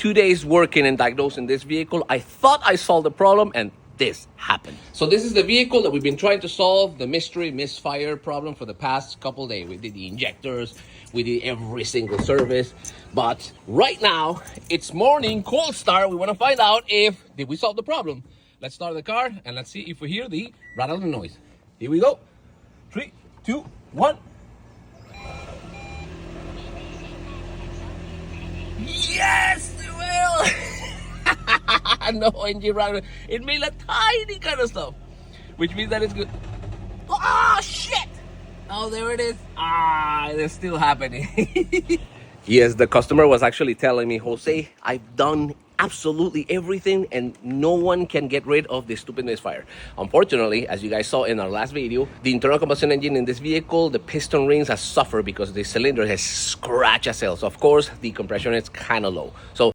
2 days working and diagnosing this vehicle, I thought I solved the problem, and this happened. So this is the vehicle that we've been trying to solve, the mystery misfire problem, for the past couple days. We did the injectors, we did every single service, but right now it's morning, cold start. We want to find out if did we solve the problem. Let's start the car and let's see if we hear the rattling noise. Here we go. 3, 2, 1. Yes, it will. No engine rattling. It made a tiny kind of stuff, which means that it's good. Oh shit! Oh, there it is. It's still happening. Yes, the customer was actually telling me, Jose, I've done absolutely everything and no one can get rid of this stupid misfire. Unfortunately, as you guys saw in our last video, the internal combustion engine in this vehicle, the piston rings has suffered because the cylinder has scratched as hell. So of course, the compression is kind of low. So